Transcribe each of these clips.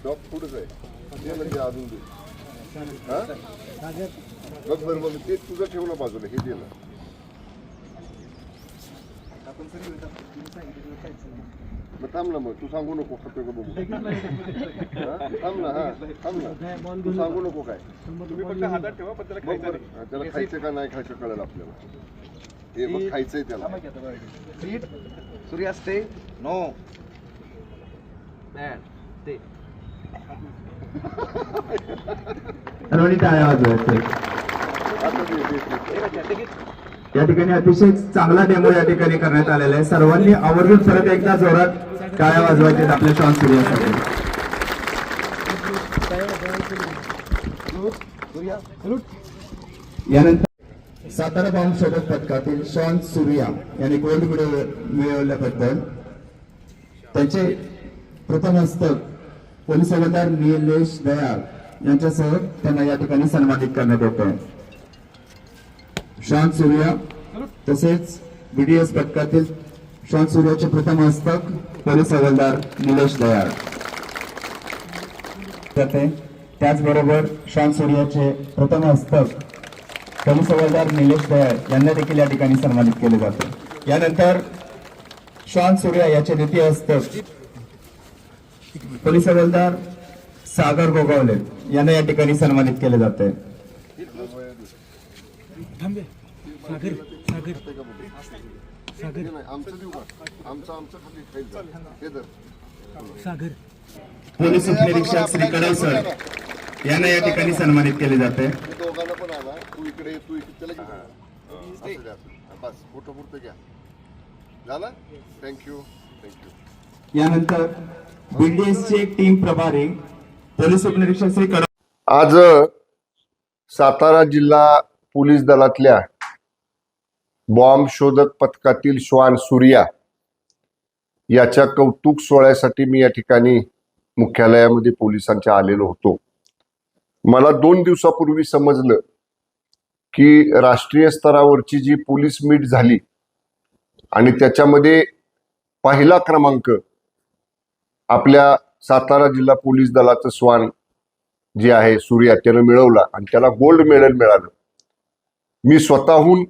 Dog फूडच आहे ते म्हणजे अजून दे बघ बरोबर ते तुझं ठेवलं बाजूला हे दे ना मग थांब ना मग तू सांगू नको खातोय का बघू थांब ना थांब ना तू सांगू नको काय तुम्ही फक्त हातात ठेवा पण त्याला खायचं का नाही खायचं कळेल आपल्याला हे मग खायचंय त्याला सूर्या स्टे नो बॅड स्टे या ठिकाणी अतिशय चांगला डेमो या ठिकाणी करण्यात आलेला आहे. सर्वांनी आवर्जून परत एकदा जोरात टाळ्या वाजवायचे आपल्या शॉन सूर्यासाठी. यानंतर सातारा बॉम्ब शोधक पथकातील शॉन सूर्या यांनी गोल्ड मेडल मिळवल्याबद्दल त्यांचे प्रथम हस्तक पोलीस हवालदार निलेश दयाळ यांच्यासह त्यांना या ठिकाणी सन्मानित करण्यात येत आहे. शॉन सूर्या तसेच बीडीएस पथकातील शॉन सूर्याचे प्रथम हस्तक पोलीस हवालदार निलेश दयाळ त्याचबरोबर शॉन सूर्याचे प्रथम हस्तक पोलीस हवालदार निलेश दयाळ यांना देखील या ठिकाणी सन्मानित केले जाते. यानंतर शॉन सूर्या याचे द्वितीय हस्तक पोलीस हवालदार सागर गोगावले यांना या ठिकाणी सन्मानित केले जाते. पोलीस उपनिरीक्षक श्री कडे सर यांना या ठिकाणी सन्मानित केले जाते. दोघांना पण आला तू इकडे त्याला बस फोटो पुरतं घ्या झाला. थँक्यू. यानंतर बीडीएसचे टीम प्रभारी पोलीस उपनिरीक्षक श्री कडे आज सातारा जिल्हा पोलीस दलातल्या बॉम्ब शोधक पथकातील श्वान सूर्या याच्या कौतुक सोहळ्यासाठी मी या ठिकाणी मुख्यालयामध्ये पोलिसांच्या आलेलो होतो. मला 2 दिवसापूर्वी समजलं की राष्ट्रीय स्तरावरची जी पोलीस मीट झाली आणि त्याच्यामध्ये पहिला क्रमांक आपल्या सातारा जिल्हा पोलीस दलाचं श्वान जे आहे सूर्या त्यानं मिळवला आणि त्याला गोल्ड मेडल मिळालं. मी स्वतःहून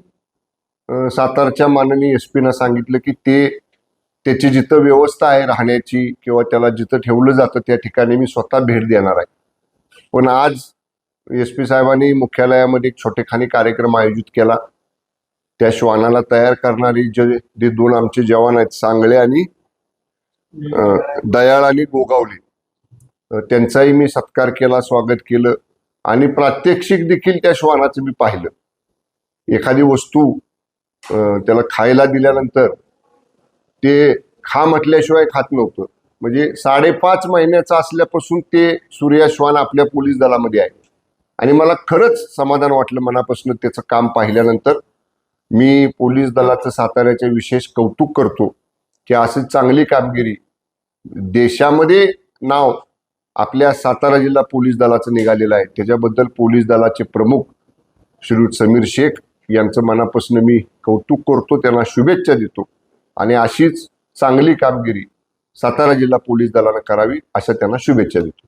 सातारच्या माननीय SP ना सांगितलं की त्याची जिथं व्यवस्था आहे राहण्याची किंवा त्याला जिथं ठेवलं जातं त्या ठिकाणी मी स्वतः भेट देणार आहे. पण आज SP साहेबांनी मुख्यालयामध्ये एक छोटेखानी कार्यक्रम आयोजित केला. त्या श्वानाला तयार करणारी जे 2 आमचे जवान आहेत सांगळे आणि दयाळ आणि गोगावले त्यांचाही मी सत्कार केला, स्वागत केलं आणि प्रात्यक्षिक देखील त्या श्वानाचं मी पाहिलं. एखादी वस्तू त्याला खायला दिल्यानंतर ते खा म्हटल्याशिवाय खात नव्हतं. म्हणजे 5.5 महिन्याचा असल्यापासून ते सूर्या श्वान आपल्या पोलीस दलामध्ये आहे आणि मला खरंच समाधान वाटलं मनापासून त्याचं काम पाहिल्यानंतर. मी पोलीस दलाचं साताऱ्याचे विशेष कौतुक करतो की अशी चांगली कामगिरी देशामध्ये नाव आपल्या सातारा जिल्हा पोलीस दलाचं निघालेलं आहे. त्याच्याबद्दल पोलीस दलाचे प्रमुख श्रीयुत समीर शेख यांचं मनापासून मी कौतुक करतो, त्यांना शुभेच्छा देतो आणि अशीच चांगली कामगिरी सातारा जिल्हा पोलीस दलानं करावी अशा त्यांना शुभेच्छा देतो.